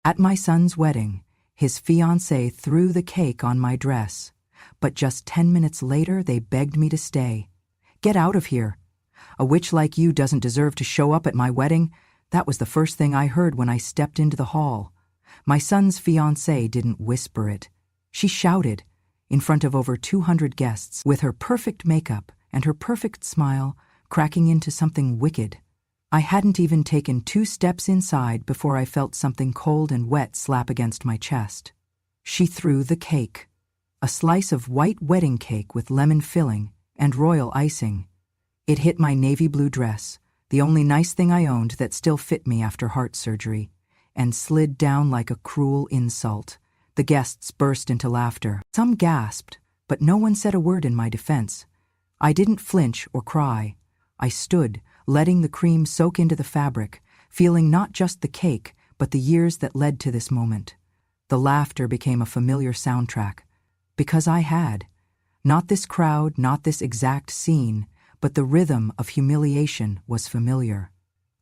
At my son's wedding, his fiancé threw the cake on my dress. But just 10 minutes later, they begged me to stay. "Get out of here. A witch like you doesn't deserve to show up at my wedding." That was the first thing I heard when I stepped into the hall. My son's fiancée didn't whisper it. She shouted, in front of over 200 guests, with her perfect makeup and her perfect smile, cracking into something wicked. I hadn't even taken 2 steps inside before I felt something cold and wet slap against my chest. She threw the cake. A slice of white wedding cake with lemon filling and royal icing. It hit my navy blue dress, the only nice thing I owned that still fit me after heart surgery, and slid down like a cruel insult. The guests burst into laughter. Some gasped, but no one said a word in my defense. I didn't flinch or cry. I stood, letting the cream soak into the fabric, feeling not just the cake, but the years that led to this moment. The laughter became a familiar soundtrack. Because I had. Not this crowd, not this exact scene, but the rhythm of humiliation was familiar.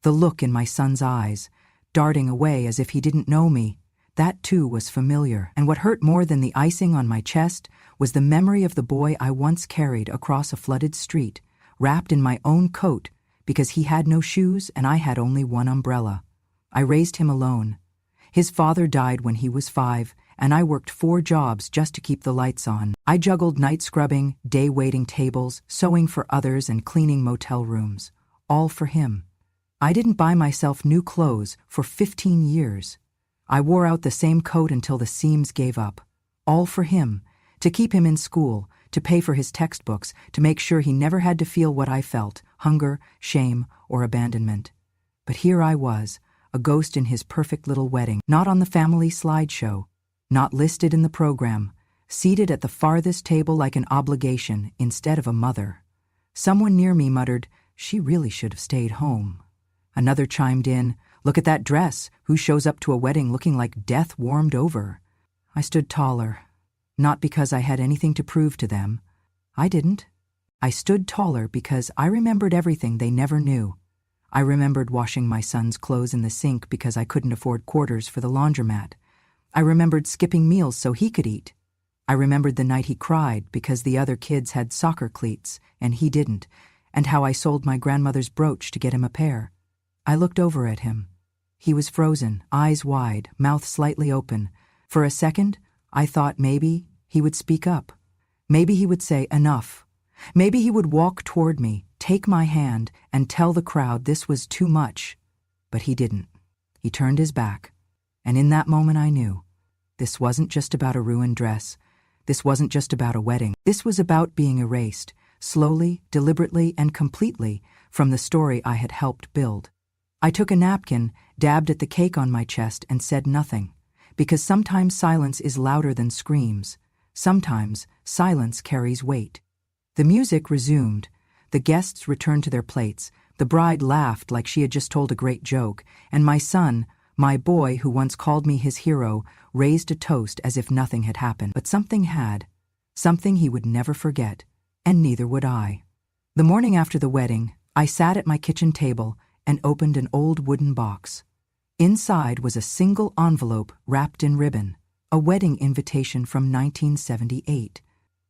The look in my son's eyes, darting away as if he didn't know me, that too was familiar. And what hurt more than the icing on my chest was the memory of the boy I once carried across a flooded street, wrapped in my own coat, because he had no shoes and I had only one umbrella. I raised him alone. His father died when he was 5, and I worked 4 jobs just to keep the lights on. I juggled night scrubbing, day waiting tables, sewing for others, and cleaning motel rooms. All for him. I didn't buy myself new clothes for 15 years. I wore out the same coat until the seams gave up. All for him, to keep him in school, to pay for his textbooks, to make sure he never had to feel what I felt, hunger, shame, or abandonment. But here I was, a ghost in his perfect little wedding, not on the family slideshow, not listed in the program, seated at the farthest table like an obligation instead of a mother. Someone near me muttered, "She really should have stayed home." Another chimed in, "Look at that dress. Who shows up to a wedding looking like death warmed over?" I stood taller, not because I had anything to prove to them. I didn't. I stood taller because I remembered everything they never knew. I remembered washing my son's clothes in the sink because I couldn't afford quarters for the laundromat. I remembered skipping meals so he could eat. I remembered the night he cried because the other kids had soccer cleats and he didn't, and how I sold my grandmother's brooch to get him a pair. I looked over at him. He was frozen, eyes wide, mouth slightly open. For a second, I thought maybe he would speak up. Maybe he would say enough. Maybe he would walk toward me, take my hand, and tell the crowd this was too much. But he didn't. He turned his back. And in that moment I knew. This wasn't just about a ruined dress. This wasn't just about a wedding. This was about being erased, slowly, deliberately, and completely, from the story I had helped build. I took a napkin, dabbed at the cake on my chest, and said nothing. Because sometimes silence is louder than screams. Sometimes silence carries weight. The music resumed. The guests returned to their plates. The bride laughed like she had just told a great joke, and my son, my boy who once called me his hero, raised a toast as if nothing had happened. But something had. Something he would never forget, and neither would I. The morning after the wedding, I sat at my kitchen table and opened an old wooden box. Inside was a single envelope wrapped in ribbon, a wedding invitation from 1978.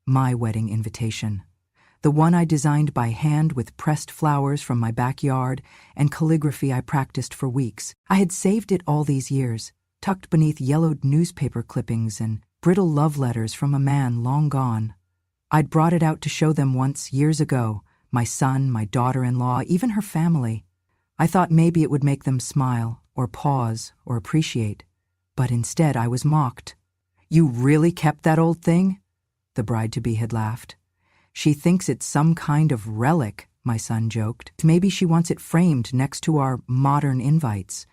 My wedding invitation. The one I designed by hand with pressed flowers from my backyard and calligraphy I practiced for weeks. I had saved it all these years, tucked beneath yellowed newspaper clippings and brittle love letters from a man long gone. I'd brought it out to show them once, years ago, my son, my daughter-in-law, even her family. I thought maybe it would make them smile, or pause, or appreciate. But instead I was mocked. "You really kept that old thing?" The bride-to-be had laughed. "She thinks it's some kind of relic," my son joked. "Maybe she wants it framed next to our modern invites."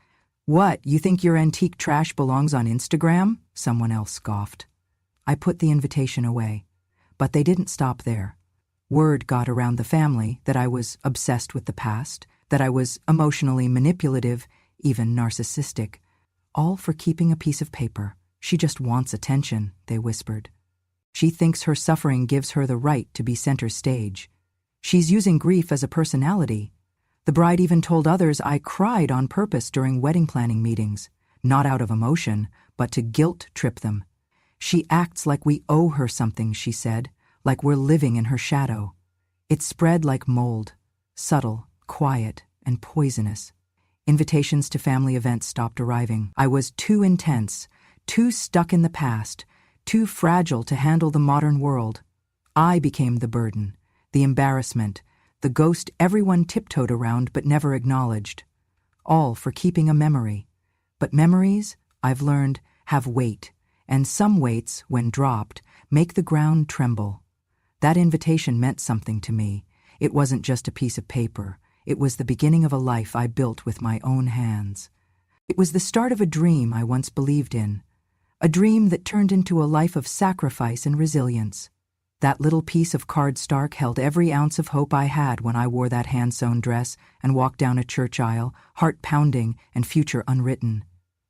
"What, you think your antique trash belongs on Instagram?" someone else scoffed. I put the invitation away. But they didn't stop there. Word got around the family that I was obsessed with the past, that I was emotionally manipulative, even narcissistic. All for keeping a piece of paper. "She just wants attention," they whispered. "She thinks her suffering gives her the right to be center stage. She's using grief as a personality." The bride even told others I cried on purpose during wedding planning meetings, not out of emotion, but to guilt-trip them. "She acts like we owe her something," she said, "like we're living in her shadow." It spread like mold, subtle, quiet, and poisonous. Invitations to family events stopped arriving. I was too intense, too stuck in the past, too fragile to handle the modern world. I became the burden, the embarrassment, the ghost everyone tiptoed around but never acknowledged. All for keeping a memory. But memories, I've learned, have weight, and some weights, when dropped, make the ground tremble. That invitation meant something to me. It wasn't just a piece of paper. It was the beginning of a life I built with my own hands. It was the start of a dream I once believed in, a dream that turned into a life of sacrifice and resilience. That little piece of cardstock held every ounce of hope I had when I wore that hand-sewn dress and walked down a church aisle, heart pounding and future unwritten.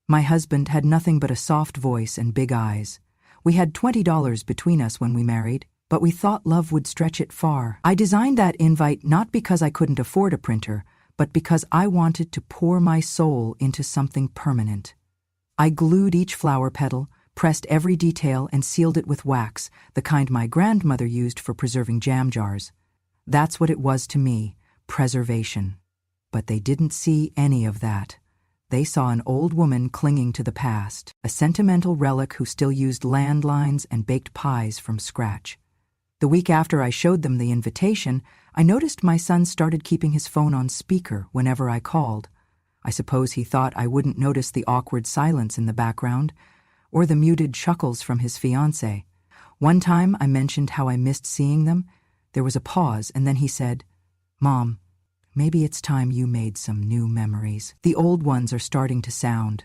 My husband had nothing but a soft voice and big eyes. We had $20 between us when we married, but we thought love would stretch it far. I designed that invite not because I couldn't afford a printer, but because I wanted to pour my soul into something permanent. I glued each flower petal, pressed every detail, and sealed it with wax, the kind my grandmother used for preserving jam jars. That's what it was to me, preservation. But they didn't see any of that. They saw an old woman clinging to the past, a sentimental relic who still used landlines and baked pies from scratch. The week after I showed them the invitation, I noticed my son started keeping his phone on speaker whenever I called. I suppose he thought I wouldn't notice the awkward silence in the background, or the muted chuckles from his fiancé. One time I mentioned how I missed seeing them. There was a pause, and then he said, "Mom, maybe it's time you made some new memories. The old ones are starting to sound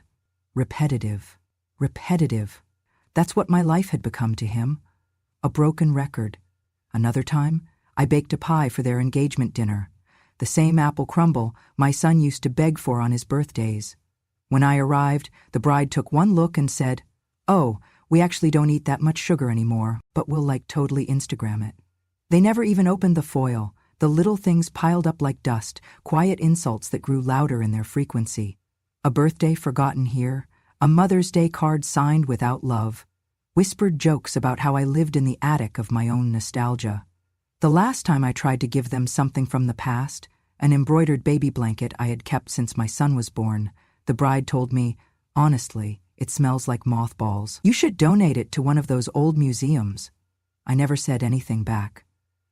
repetitive. Repetitive. That's what my life had become to him. A broken record. Another time, I baked a pie for their engagement dinner. The same apple crumble my son used to beg for on his birthdays. When I arrived, the bride took one look and said, "Oh, we actually don't eat that much sugar anymore, but we'll totally Instagram it." They never even opened the foil, the little things piled up like dust, quiet insults that grew louder in their frequency. A birthday forgotten here, a Mother's Day card signed without love, whispered jokes about how I lived in the attic of my own nostalgia. The last time I tried to give them something from the past, an embroidered baby blanket I had kept since my son was born, the bride told me, "Honestly, it smells like mothballs. You should donate it to one of those old museums." I never said anything back.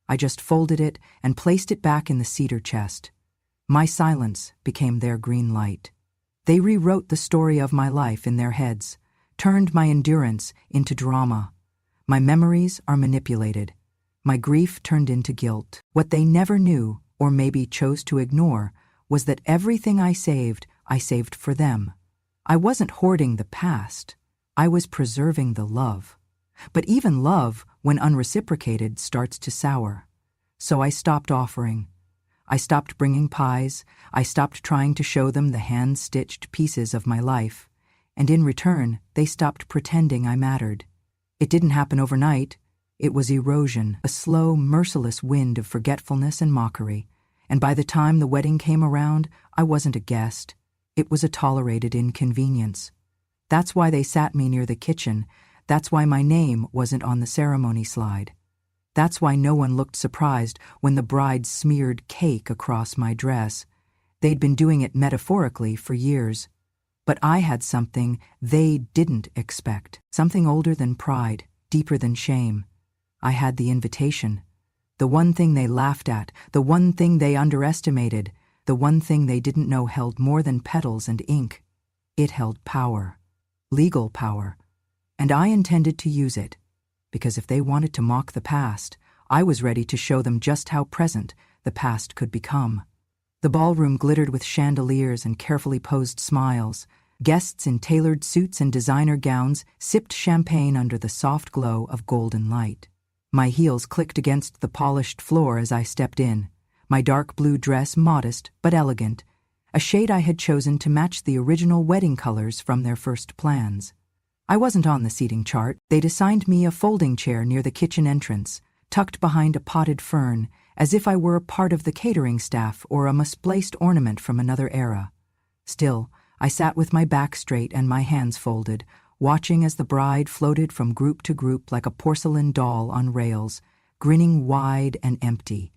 I just folded it and placed it back in the cedar chest. My silence became their green light. They rewrote the story of my life in their heads, turned my endurance into drama. My memories are manipulated. My grief turned into guilt. What they never knew, or maybe chose to ignore, was that everything I saved for them. I wasn't hoarding the past. I was preserving the love. But even love, when unreciprocated, starts to sour. So I stopped offering. I stopped bringing pies. I stopped trying to show them the hand-stitched pieces of my life. And in return, they stopped pretending I mattered. It didn't happen overnight. It was erosion, a slow, merciless wind of forgetfulness and mockery. And by the time the wedding came around, I wasn't a guest. It was a tolerated inconvenience. That's why they sat me near the kitchen. That's why my name wasn't on the ceremony slide. That's why no one looked surprised when the bride smeared cake across my dress. They'd been doing it metaphorically for years. But I had something they didn't expect, something older than pride, deeper than shame. I had the invitation. The one thing they laughed at, the one thing they underestimated, the one thing they didn't know held more than petals and ink. It held power, legal power. And I intended to use it, because if they wanted to mock the past, I was ready to show them just how present the past could become. The ballroom glittered with chandeliers and carefully posed smiles. Guests in tailored suits and designer gowns sipped champagne under the soft glow of golden light. My heels clicked against the polished floor as I stepped in, my dark blue dress modest but elegant, a shade I had chosen to match the original wedding colors from their first plans. I wasn't on the seating chart. They'd assigned me a folding chair near the kitchen entrance, tucked behind a potted fern, as if I were a part of the catering staff or a misplaced ornament from another era. Still, I sat with my back straight and my hands folded, watching as the bride floated from group to group like a porcelain doll on rails, grinning wide and empty.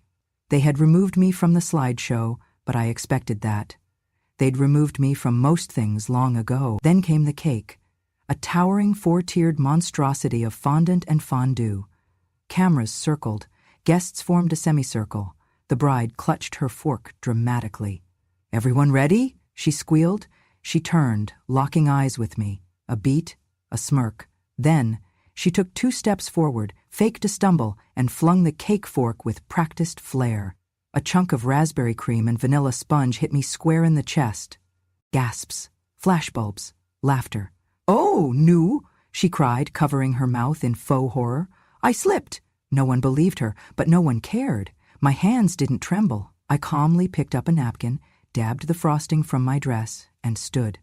They had removed me from the slideshow, but I expected that. They'd removed me from most things long ago. Then came the cake, a towering four-tiered monstrosity of fondant and fondue. Cameras circled, guests formed a semicircle. The bride clutched her fork dramatically. "Everyone ready?" she squealed. She turned, locking eyes with me. A beat, a smirk. Then, she took 2 steps forward, faked a stumble, and flung the cake fork with practiced flair. A chunk of raspberry cream and vanilla sponge hit me square in the chest. Gasps, flashbulbs, laughter. "Oh, no!" she cried, covering her mouth in faux horror. "I slipped." No one believed her, but no one cared. My hands didn't tremble. I calmly picked up a napkin, dabbed the frosting from my dress, and stood.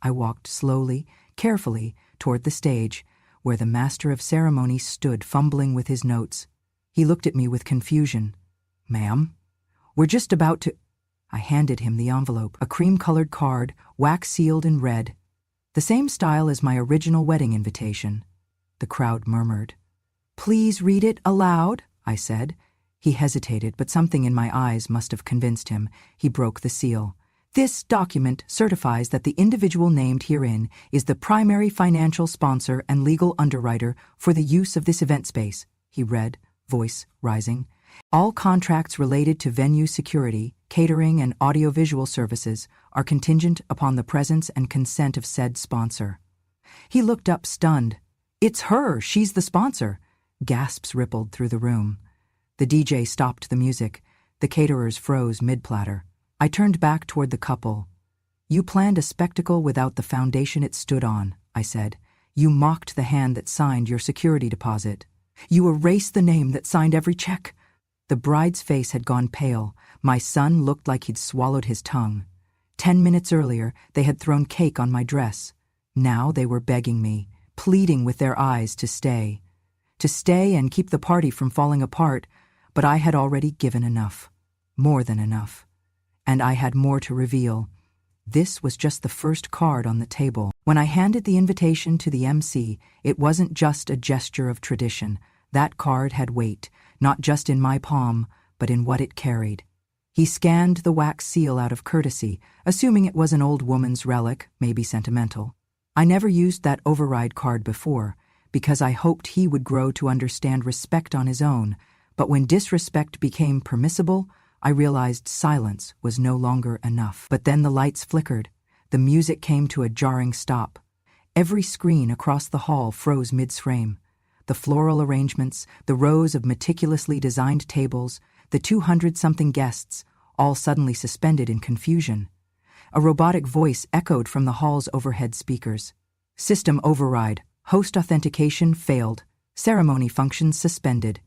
I walked slowly, carefully, toward the stage, where the master of ceremonies stood fumbling with his notes. He looked at me with confusion. "Ma'am, we're just about to—" I handed him the envelope, a cream-colored card, wax-sealed in red. The same style as my original wedding invitation. The crowd murmured. "Please read it aloud," I said. He hesitated, but something in my eyes must have convinced him. He broke the seal. "This document certifies that the individual named herein is the primary financial sponsor and legal underwriter for the use of this event space," he read, voice rising. "All contracts related to venue security, catering, and audiovisual services are contingent upon the presence and consent of said sponsor." He looked up stunned. "It's her! She's the sponsor!" Gasps rippled through the room. The DJ stopped the music. The caterers froze mid-platter. I turned back toward the couple. "You planned a spectacle without the foundation it stood on," I said. "You mocked the hand that signed your security deposit. You erased the name that signed every check." The bride's face had gone pale. My son looked like he'd swallowed his tongue. 10 minutes earlier, they had thrown cake on my dress. Now they were begging me, pleading with their eyes to stay. To stay and keep the party from falling apart, but I had already given enough. More than enough. And I had more to reveal. This was just the first card on the table. When I handed the invitation to the MC, it wasn't just a gesture of tradition. That card had weight, not just in my palm, but in what it carried. He scanned the wax seal out of courtesy, assuming it was an old woman's relic, maybe sentimental. I never used that override card before, because I hoped he would grow to understand respect on his own, but when disrespect became permissible, I realized silence was no longer enough. But then the lights flickered. The music came to a jarring stop. Every screen across the hall froze mid-frame. The floral arrangements, the rows of meticulously designed tables, the 200-something guests, all suddenly suspended in confusion. A robotic voice echoed from the hall's overhead speakers. "System override. Host authentication failed. Ceremony functions suspended."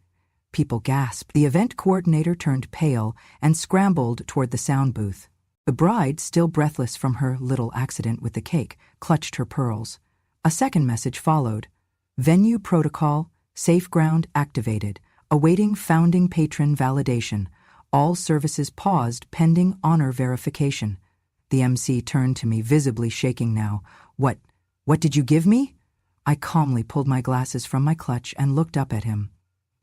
People gasped. The event coordinator turned pale and scrambled toward the sound booth. The bride, still breathless from her little accident with the cake, clutched her pearls. A second message followed. "Venue protocol, safe ground activated, awaiting founding patron validation. All services paused pending honor verification." The MC turned to me, visibly shaking now. What did you give me?" I calmly pulled my glasses from my clutch and looked up at him.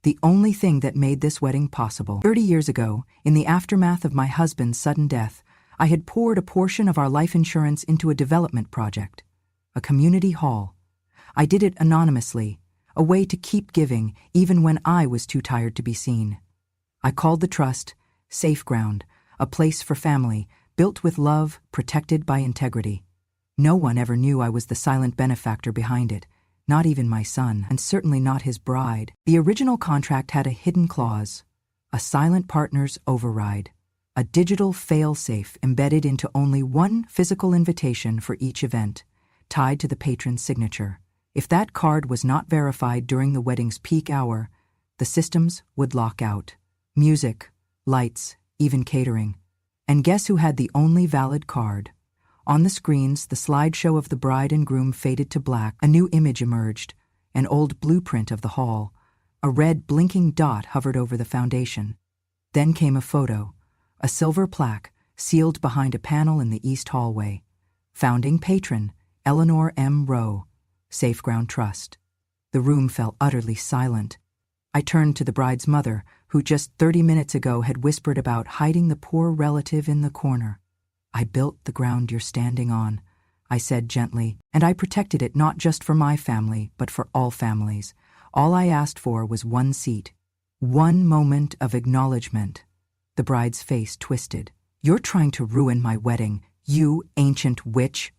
"The only thing that made this wedding possible. 30 years ago, in the aftermath of my husband's sudden death, I had poured a portion of our life insurance into a development project, a community hall. I did it anonymously, a way to keep giving even when I was too tired to be seen. I called the trust Safe Ground, a place for family, built with love, protected by integrity. No one ever knew I was the silent benefactor behind it. Not even my son, and certainly not his bride. The original contract had a hidden clause, a silent partner's override, a digital fail-safe embedded into only one physical invitation for each event, tied to the patron's signature. If that card was not verified during the wedding's peak hour, the systems would lock out. Music, lights, even catering. And guess who had the only valid card? On the screens, the slideshow of the bride and groom faded to black. A new image emerged, an old blueprint of the hall. A red blinking dot hovered over the foundation. Then came a photo, a silver plaque sealed behind a panel in the east hallway. Founding patron, Eleanor M. Rowe, Safe Ground Trust. The room fell utterly silent. I turned to the bride's mother, who just 30 minutes ago had whispered about hiding the poor relative in the corner. I built the ground you're standing on, I said gently, and I protected it not just for my family, but for all families. All I asked for was one seat, one moment of acknowledgement. The bride's face twisted. You're trying to ruin my wedding, you ancient witch.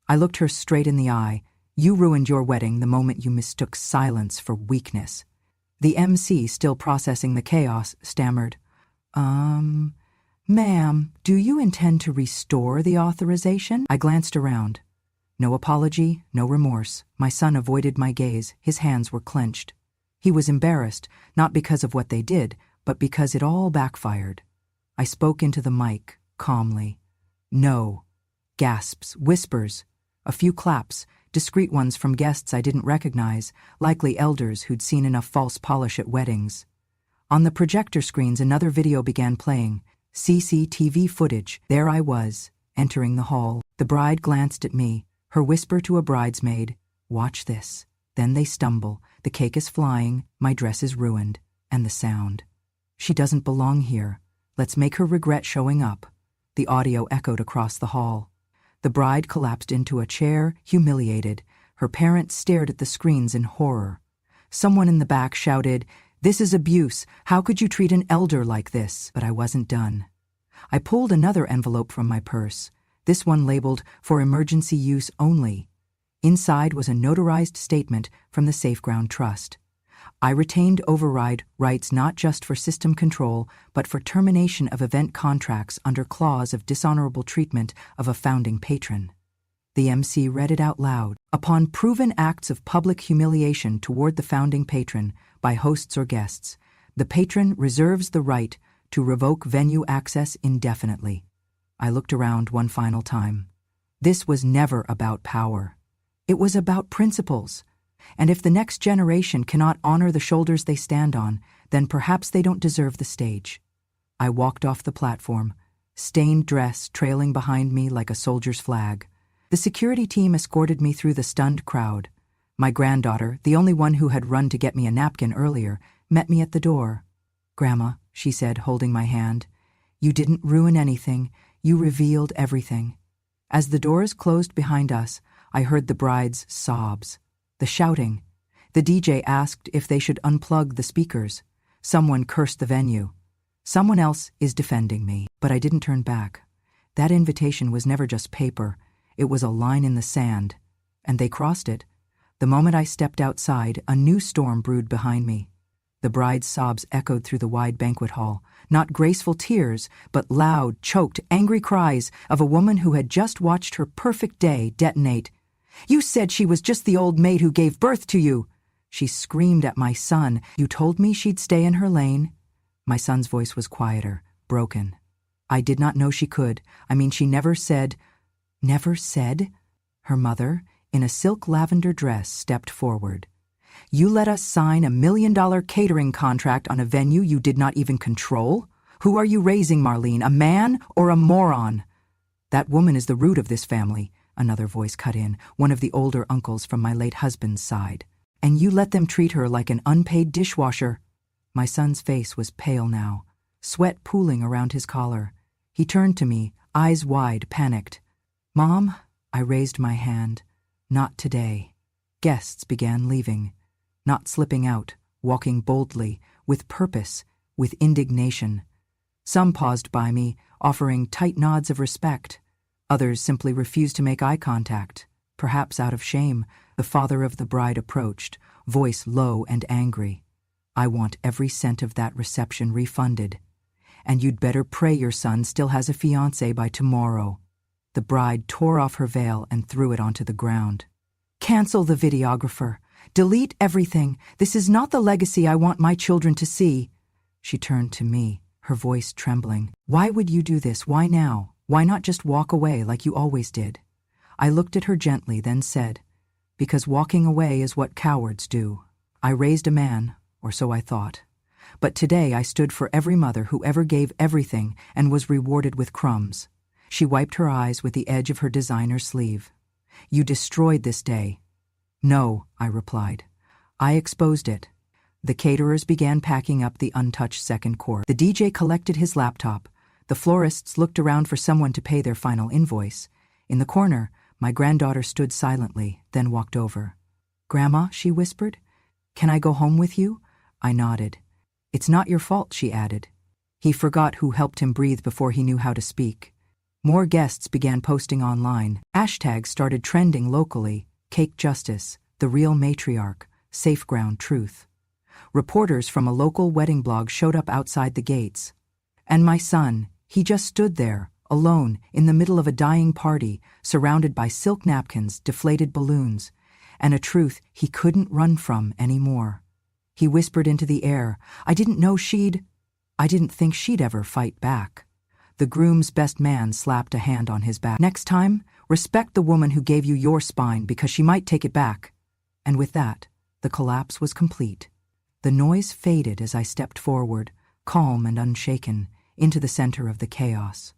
I looked her straight in the eye. You ruined your wedding the moment you mistook silence for weakness. The MC, still processing the chaos, stammered, Ma'am, do you intend to restore the authorization? I glanced around. No apology, no remorse. My son avoided my gaze. His hands were clenched. He was embarrassed, not because of what they did, but because it all backfired. I spoke into the mic, calmly. No. Gasps, whispers, a few claps, discreet ones from guests I didn't recognize, likely elders who'd seen enough false polish at weddings. On the projector screens, another video began playing. CCTV footage. There I was, entering the hall. The bride glanced at me, her whisper to a bridesmaid, watch this. Then they stumble, the cake is flying, my dress is ruined, and the sound. She doesn't belong here. Let's make her regret showing up. The audio echoed across the hall. The bride collapsed into a chair, humiliated. Her parents stared at the screens in horror. Someone in the back shouted, "This is abuse. How could you treat an elder like this?" But I wasn't done. I pulled another envelope from my purse, this one labeled, "For emergency use only." Inside was a notarized statement from the Safe Ground Trust. I retained override rights not just for system control, but for termination of event contracts under clause of dishonorable treatment of a founding patron. The MC read it out loud. Upon proven acts of public humiliation toward the founding patron by hosts or guests, the patron reserves the right to revoke venue access indefinitely. I looked around one final time. This was never about power. It was about principles. And if the next generation cannot honor the shoulders they stand on, then perhaps they don't deserve the stage. I walked off the platform, stained dress trailing behind me like a soldier's flag. The security team escorted me through the stunned crowd. My granddaughter, the only one who had run to get me a napkin earlier, met me at the door. "Grandma," she said, holding my hand, "you didn't ruin anything. You revealed everything." As the doors closed behind us, I heard the bride's sobs. The shouting. The DJ asked if they should unplug the speakers. Someone cursed the venue. Someone else is defending me. But I didn't turn back. That invitation was never just paper. It was a line in the sand. And they crossed it. The moment I stepped outside, a new storm brewed behind me. The bride's sobs echoed through the wide banquet hall. Not graceful tears, but loud, choked, angry cries of a woman who had just watched her perfect day detonate. "You said she was just the old maid who gave birth to you!" She screamed at my son. "You told me she'd stay in her lane." My son's voice was quieter, broken. "I did not know she could. She never said—" "Never said?" Her mother, in a silk lavender dress, stepped forward. "You let us sign $1 million catering contract on a venue you did not even control? Who are you raising, Marlene, a man or a moron?" "That woman is the root of this family," another voice cut in, one of the older uncles from my late husband's side. "And you let them treat her like an unpaid dishwasher." My son's face was pale now, sweat pooling around his collar. He turned to me, eyes wide, panicked. "Mom," I raised my hand. "Not today." Guests began leaving, not slipping out, walking boldly, with purpose, with indignation. Some paused by me, offering tight nods of respect. Others simply refused to make eye contact. Perhaps out of shame, the father of the bride approached, voice low and angry. "I want every cent of that reception refunded. And you'd better pray your son still has a fiancé by tomorrow." The bride tore off her veil and threw it onto the ground. "Cancel the videographer. Delete everything. This is not the legacy I want my children to see." She turned to me, her voice trembling. "Why would you do this? Why now? Why not just walk away like you always did?" I looked at her gently, then said, "Because walking away is what cowards do. I raised a man, or so I thought. But today I stood for every mother who ever gave everything and was rewarded with crumbs. She wiped her eyes with the edge of her designer sleeve. You destroyed this day. No, I replied. I exposed it. The caterers began packing up the untouched second course. The DJ collected his laptop. The florists looked around for someone to pay their final invoice. In the corner, my granddaughter stood silently, then walked over. Grandma, she whispered. Can I go home with you? I nodded. It's not your fault, she added. He forgot who helped him breathe before he knew how to speak. More guests began posting online. Hashtags started trending locally. Cake Justice, The Real Matriarch, Safe Ground Truth. Reporters from a local wedding blog showed up outside the gates. And my son, he just stood there, alone, in the middle of a dying party, surrounded by silk napkins, deflated balloons, and a truth he couldn't run from anymore. He whispered into the air, I didn't think she'd ever fight back. The groom's best man slapped a hand on his back. Next time, respect the woman who gave you your spine because she might take it back. And with that, the collapse was complete. The noise faded as I stepped forward, calm and unshaken, into the center of the chaos.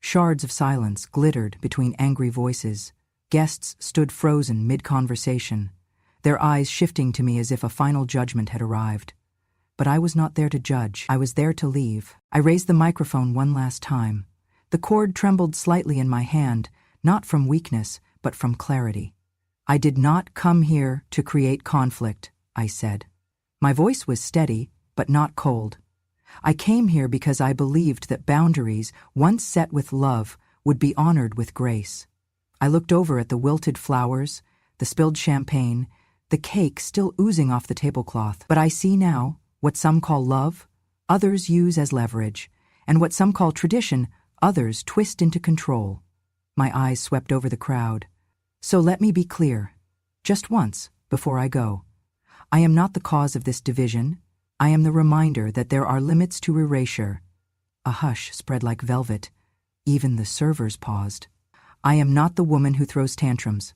Shards of silence glittered between angry voices. Guests stood frozen mid-conversation, their eyes shifting to me as if a final judgment had arrived. But I was not there to judge. I was there to leave. I raised the microphone one last time. The cord trembled slightly in my hand, not from weakness, but from clarity. I did not come here to create conflict, I said. My voice was steady, but not cold. I came here because I believed that boundaries, once set with love, would be honored with grace. I looked over at the wilted flowers, the spilled champagne, the cake still oozing off the tablecloth. But I see now, what some call love, others use as leverage, and what some call tradition, others twist into control. My eyes swept over the crowd. So let me be clear, just once, before I go. I am not the cause of this division. I am the reminder that there are limits to erasure. A hush spread like velvet. Even the servers paused. I am not the woman who throws tantrums.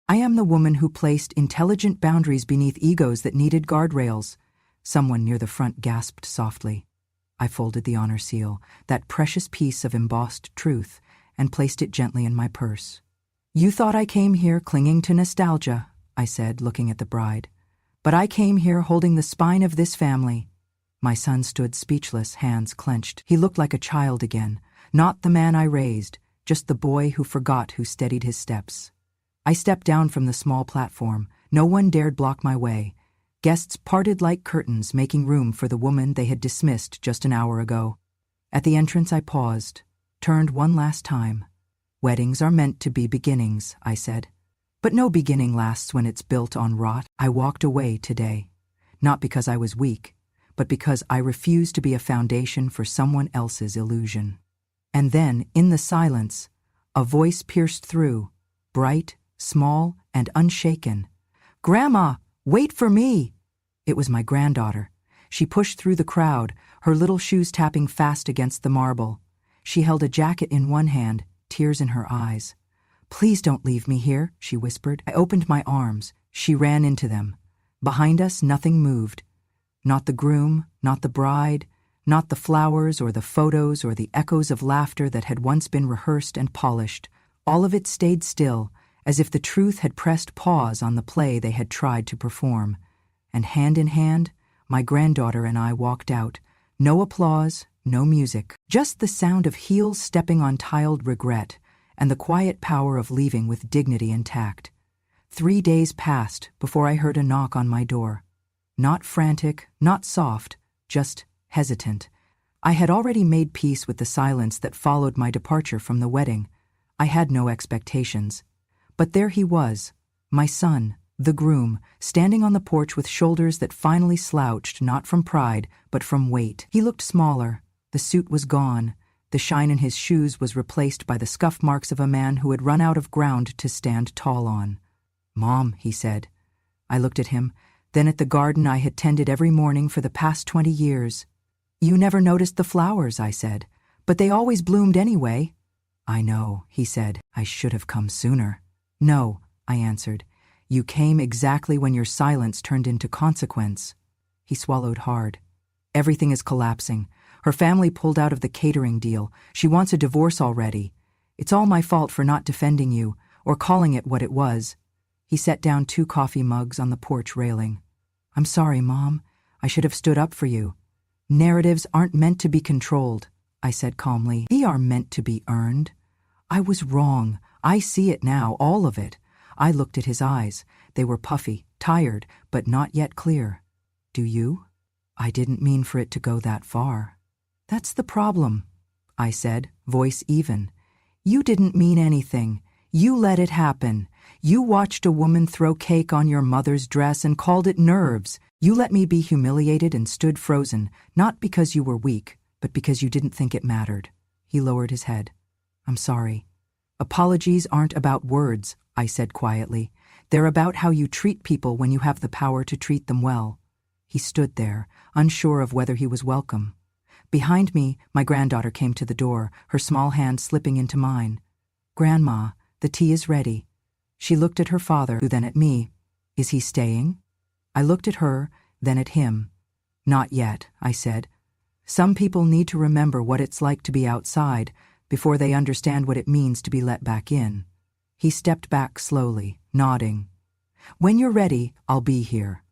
I am the woman who placed intelligent boundaries beneath egos that needed guardrails. Someone near the front gasped softly. I folded the honor seal, that precious piece of embossed truth, and placed it gently in my purse. You thought I came here clinging to nostalgia, I said, looking at the bride. But I came here holding the spine of this family. My son stood speechless, hands clenched. He looked like a child again, not the man I raised, just the boy who forgot who steadied his steps. I stepped down from the small platform. No one dared block my way. Guests parted like curtains, making room for the woman they had dismissed just an hour ago. At the entrance I paused, turned one last time. Weddings are meant to be beginnings, I said. But no beginning lasts when it's built on rot. I walked away today, not because I was weak, but because I refused to be a foundation for someone else's illusion. And then, in the silence, a voice pierced through, bright, small, and unshaken. Grandma, wait for me! It was my granddaughter. She pushed through the crowd, her little shoes tapping fast against the marble. She held a jacket in one hand, tears in her eyes. Please don't leave me here, she whispered. I opened my arms. She ran into them. Behind us, nothing moved. Not the groom, not the bride, not the flowers or the photos or the echoes of laughter that had once been rehearsed and polished. All of it stayed still, as if the truth had pressed pause on the play they had tried to perform. And hand in hand, my granddaughter and I walked out. No applause, no music, just the sound of heels stepping on tiled regret and the quiet power of leaving with dignity intact. 3 days passed before I heard a knock on my door. Not frantic, not soft, just hesitant. I had already made peace with the silence that followed my departure from the wedding. I had no expectations. But there he was, my son, the groom, standing on the porch with shoulders that finally slouched not from pride, but from weight. He looked smaller. The suit was gone. The shine in his shoes was replaced by the scuff marks of a man who had run out of ground to stand tall on. Mom, he said. I looked at him, then at the garden I had tended every morning for the past 20 years. You never noticed the flowers, I said, but they always bloomed anyway. I know, he said. I should have come sooner. No, I answered. You came exactly when your silence turned into consequence. He swallowed hard. Everything is collapsing. Her family pulled out of the catering deal. She wants a divorce already. It's all my fault for not defending you, or calling it what it was. He set down 2 coffee mugs on the porch railing. I'm sorry, Mom. I should have stood up for you. Narratives aren't meant to be controlled, I said calmly. They are meant to be earned. I was wrong. I see it now, all of it. I looked at his eyes. They were puffy, tired, but not yet clear. Do you? I didn't mean for it to go that far. That's the problem, I said, voice even. You didn't mean anything. You let it happen. You watched a woman throw cake on your mother's dress and called it nerves. You let me be humiliated and stood frozen, not because you were weak, but because you didn't think it mattered. He lowered his head. I'm sorry. Apologies aren't about words, I said quietly. They're about how you treat people when you have the power to treat them well. He stood there, unsure of whether he was welcome. Behind me, my granddaughter came to the door, her small hand slipping into mine. Grandma, the tea is ready. She looked at her father, who then at me. Is he staying? I looked at her, then at him. Not yet, I said. Some people need to remember what it's like to be outside before they understand what it means to be let back in. He stepped back slowly, nodding. When you're ready, I'll be here.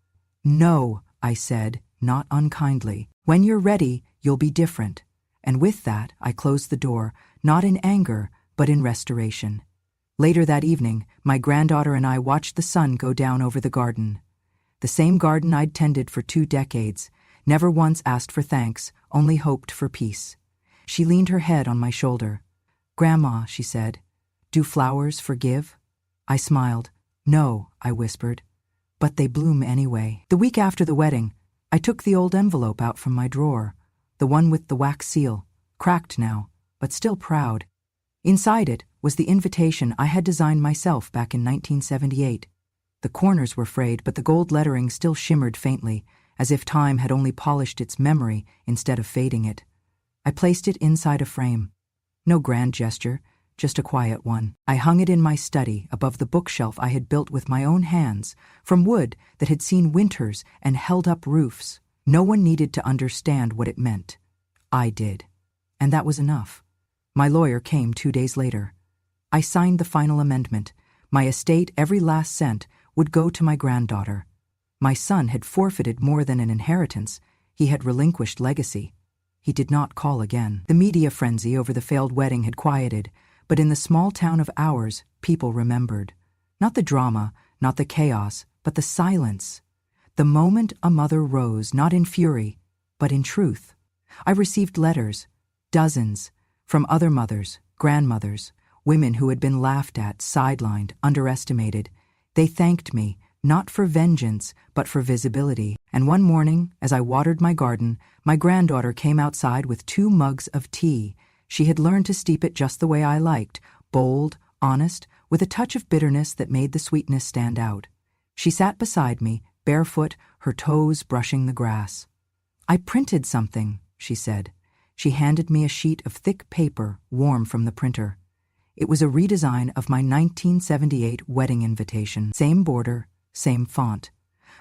No, I said, not unkindly. When you're ready, you'll be different. And with that, I closed the door, not in anger, but in restoration. Later that evening, my granddaughter and I watched the sun go down over the garden. The same garden I'd tended for 2 decades, never once asked for thanks, only hoped for peace. She leaned her head on my shoulder. Grandma, she said, do flowers forgive? I smiled. No, I whispered. But they bloom anyway. The week after the wedding, I took the old envelope out from my drawer, the one with the wax seal, cracked now, but still proud. Inside it was the invitation I had designed myself back in 1978. The corners were frayed, but the gold lettering still shimmered faintly, as if time had only polished its memory instead of fading it. I placed it inside a frame. No grand gesture, just a quiet one. I hung it in my study above the bookshelf I had built with my own hands, from wood that had seen winters and held up roofs. No one needed to understand what it meant. I did. And that was enough. My lawyer came 2 days later. I signed the final amendment. My estate, every last cent, would go to my granddaughter. My son had forfeited more than an inheritance. He had relinquished legacy. He did not call again. The media frenzy over the failed wedding had quieted, but in the small town of ours, people remembered. Not the drama, not the chaos, but the silence. The moment a mother rose, not in fury, but in truth. I received letters, dozens, from other mothers, grandmothers, women who had been laughed at, sidelined, underestimated. They thanked me, not for vengeance, but for visibility. And one morning, as I watered my garden, my granddaughter came outside with 2 mugs of tea. She had learned to steep it just the way I liked, bold, honest, with a touch of bitterness that made the sweetness stand out. She sat beside me, barefoot, her toes brushing the grass. I printed something, she said. She handed me a sheet of thick paper, warm from the printer. It was a redesign of my 1978 wedding invitation. Same border, same font.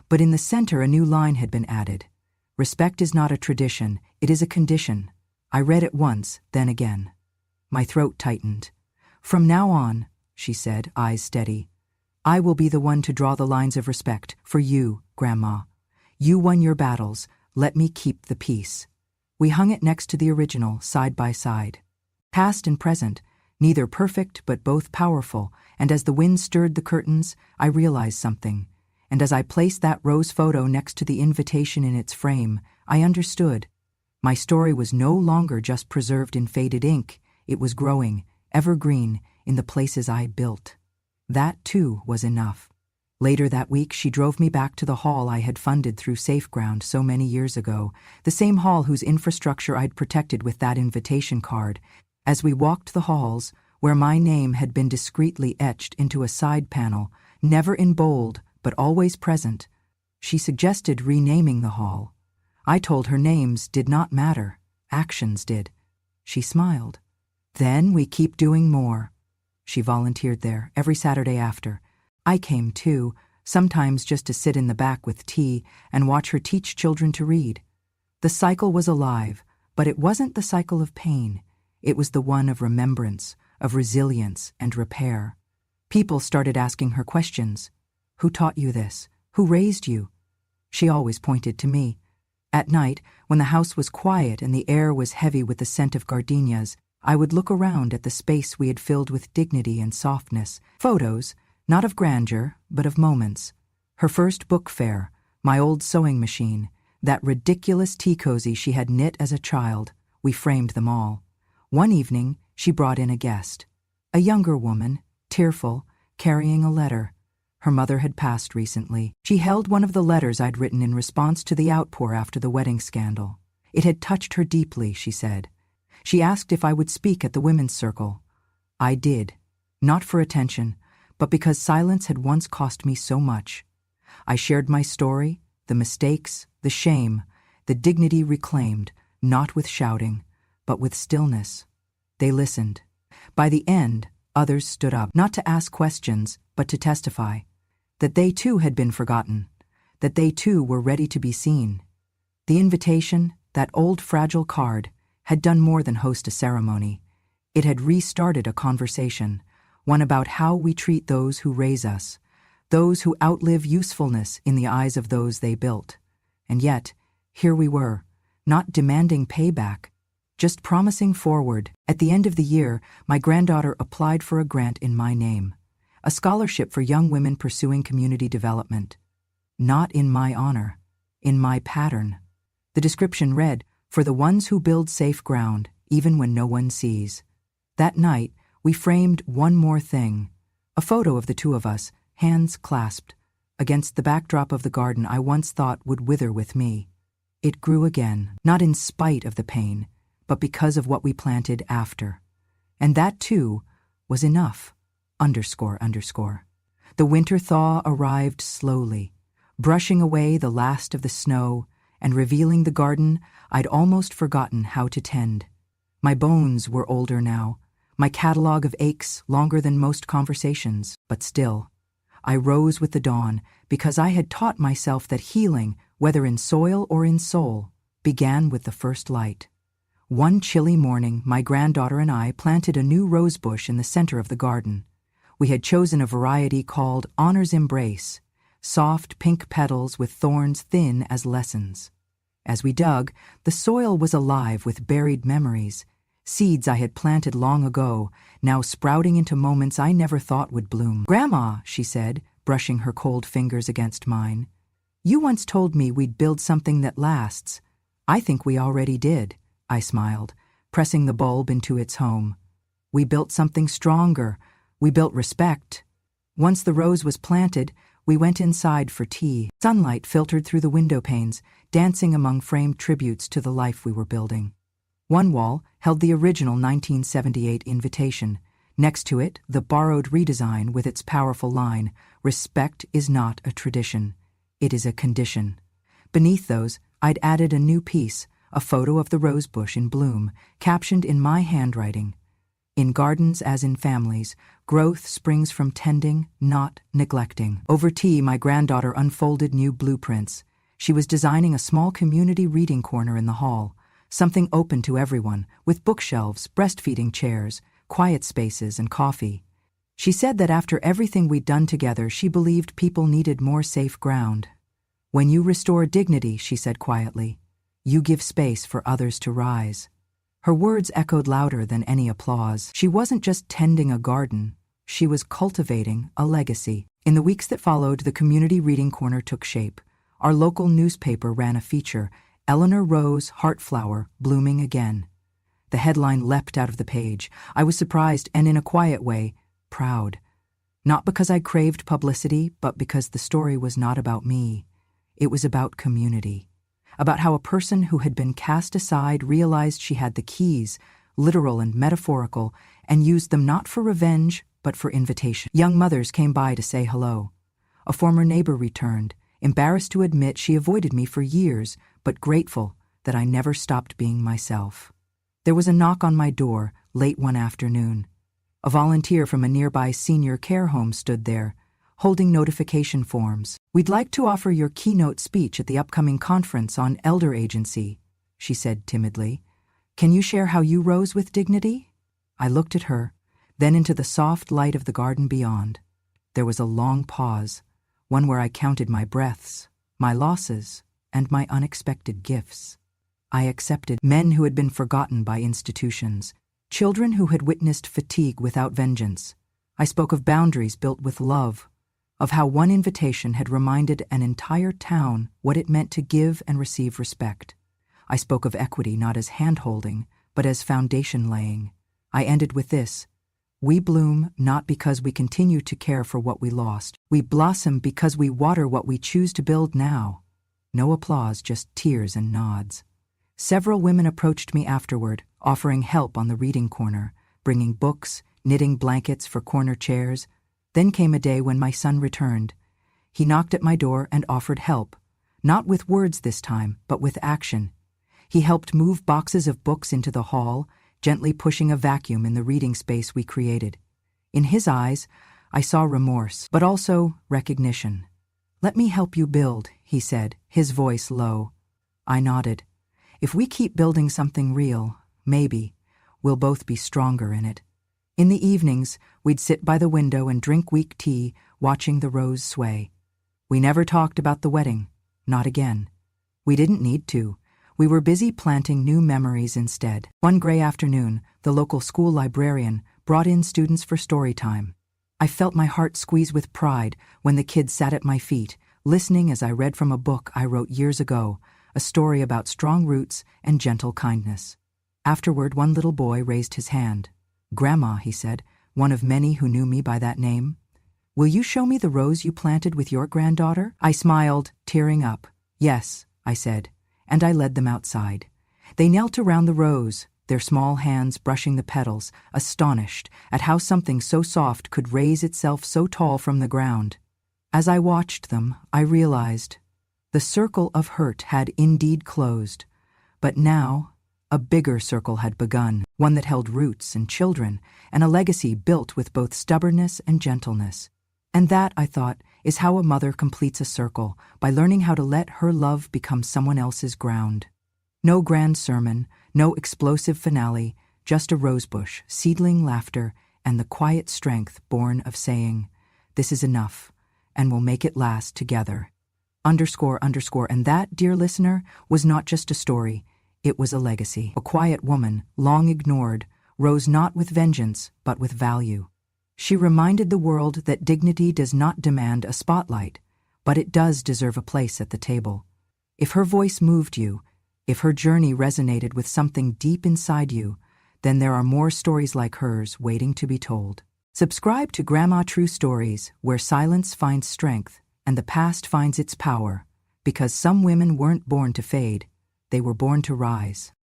But in the center a new line had been added. Respect is not a tradition, it is a condition. I read it once, then again. My throat tightened. From now on, she said, eyes steady, I will be the one to draw the lines of respect for you, Grandma. You won your battles, let me keep the peace. We hung it next to the original, side by side. Past and present, neither perfect but both powerful, and as the wind stirred the curtains, I realized something. And as I placed that rose photo next to the invitation in its frame, I understood. My story was no longer just preserved in faded ink, it was growing, evergreen, in the places I built. That, too, was enough. Later that week, she drove me back to the hall I had funded through SafeGround so many years ago, the same hall whose infrastructure I'd protected with that invitation card. As we walked the halls, where my name had been discreetly etched into a side panel, never in bold, but always present, she suggested renaming the hall. I told her names did not matter, actions did. She smiled. Then we keep doing more. She volunteered there every Saturday after. I came too, sometimes just to sit in the back with tea and watch her teach children to read. The cycle was alive, but it wasn't the cycle of pain. It was the one of remembrance, of resilience and repair. People started asking her questions. Who taught you this? Who raised you? She always pointed to me. At night, when the house was quiet and the air was heavy with the scent of gardenias, I would look around at the space we had filled with dignity and softness. Photos, not of grandeur, but of moments. Her first book fair, my old sewing machine, that ridiculous tea cozy she had knit as a child, we framed them all. One evening, she brought in a guest. A younger woman, tearful, carrying a letter. Her mother had passed recently. She held one of the letters I'd written in response to the outpour after the wedding scandal. It had touched her deeply, she said. She asked if I would speak at the women's circle. I did, not for attention, but because silence had once cost me so much. I shared my story, the mistakes, the shame, the dignity reclaimed, not with shouting, but with stillness. They listened. By the end, others stood up, not to ask questions, but to testify. That they too had been forgotten, that they too were ready to be seen. The invitation, that old fragile card, had done more than host a ceremony. It had restarted a conversation, one about how we treat those who raise us, those who outlive usefulness in the eyes of those they built. And yet, here we were, not demanding payback, just promising forward. At the end of the year, my granddaughter applied for a grant in my name, a scholarship for young women pursuing community development. Not in my honor, in my pattern. The description read, "For the ones who build safe ground, even when no one sees." That night, we framed one more thing, a photo of the two of us, hands clasped, against the backdrop of the garden I once thought would wither with me. It grew again, not in spite of the pain, but because of what we planted after. And that, too, was enough. __. The winter thaw arrived slowly, brushing away the last of the snow and revealing the garden I'd almost forgotten how to tend. My bones were older now, my catalog of aches longer than most conversations, but still. I rose with the dawn because I had taught myself that healing, whether in soil or in soul, began with the first light. One chilly morning, my granddaughter and I planted a new rose bush in the center of the garden. We had chosen a variety called Honor's Embrace, soft pink petals with thorns thin as lessons. As we dug, the soil was alive with buried memories, seeds I had planted long ago, now sprouting into moments I never thought would bloom. "Grandma," she said, brushing her cold fingers against mine, "you once told me we'd build something that lasts. I think we already did," I smiled, pressing the bulb into its home. "We built something stronger. We built respect." Once the rose was planted, we went inside for tea. Sunlight filtered through the window panes, dancing among framed tributes to the life we were building. One wall held the original 1978 invitation. Next to it, the borrowed redesign with its powerful line, "Respect is not a tradition. It is a condition." Beneath those, I'd added a new piece, a photo of the rose bush in bloom, captioned in my handwriting. "In gardens as in families, growth springs from tending, not neglecting." Over tea, my granddaughter unfolded new blueprints. She was designing a small community reading corner in the hall, something open to everyone, with bookshelves, breastfeeding chairs, quiet spaces, and coffee. She said that after everything we'd done together, she believed people needed more safe ground. "When you restore dignity," she said quietly, "you give space for others to rise." Her words echoed louder than any applause. She wasn't just tending a garden, she was cultivating a legacy. In the weeks that followed, the community reading corner took shape. Our local newspaper ran a feature, "Eleanor Rose Heartflower Blooming Again." The headline leapt out of the page. I was surprised and, in a quiet way, proud. Not because I craved publicity, but because the story was not about me. It was about community. About how a person who had been cast aside realized she had the keys, literal and metaphorical, and used them not for revenge, but for invitation. Young mothers came by to say hello. A former neighbor returned, embarrassed to admit she avoided me for years, but grateful that I never stopped being myself. There was a knock on my door late one afternoon. A volunteer from a nearby senior care home stood there, holding notification forms. "We'd like to offer your keynote speech at the upcoming conference on elder agency," she said timidly. "Can you share how you rose with dignity?" I looked at her, then into the soft light of the garden beyond. There was a long pause, one where I counted my breaths, my losses, and my unexpected gifts. I accepted men who had been forgotten by institutions, children who had witnessed fatigue without vengeance. I spoke of boundaries built with love, of how one invitation had reminded an entire town what it meant to give and receive respect. I spoke of equity not as hand-holding, but as foundation-laying. I ended with this: we bloom not because we continue to care for what we lost. We blossom because we water what we choose to build now. No applause, just tears and nods. Several women approached me afterward, offering help on the reading corner, bringing books, knitting blankets for corner chairs. Then came a day when my son returned. He knocked at my door and offered help, not with words this time, but with action. He helped move boxes of books into the hall, gently pushing a vacuum in the reading space we created. In his eyes, I saw remorse, but also recognition. "Let me help you build," he said, his voice low. I nodded. If we keep building something real, maybe, we'll both be stronger in it. In the evenings, we'd sit by the window and drink weak tea, watching the rows sway. We never talked about the wedding, not again. We didn't need to. We were busy planting new memories instead. One gray afternoon, the local school librarian brought in students for story time. I felt my heart squeeze with pride when the kids sat at my feet, listening as I read from a book I wrote years ago, a story about strong roots and gentle kindness. Afterward, one little boy raised his hand. "Grandma," he said, one of many who knew me by that name, "will you show me the rose you planted with your granddaughter?" I smiled, tearing up. "Yes," I said, and I led them outside. They knelt around the rose, their small hands brushing the petals, astonished at how something so soft could raise itself so tall from the ground. As I watched them, I realized the circle of hurt had indeed closed, but now a bigger circle had begun, one that held roots and children, and a legacy built with both stubbornness and gentleness. And that, I thought, is how a mother completes a circle, by learning how to let her love become someone else's ground. No grand sermon, no explosive finale, just a rosebush, seedling laughter, and the quiet strength born of saying, "This is enough, and we'll make it last together." And that, dear listener, was not just a story. It was a legacy. A quiet woman, long ignored, rose not with vengeance, but with value. She reminded the world that dignity does not demand a spotlight, but it does deserve a place at the table. If her voice moved you, if her journey resonated with something deep inside you, then there are more stories like hers waiting to be told. Subscribe to Grandma True Stories, where silence finds strength and the past finds its power, because some women weren't born to fade, they were born to rise.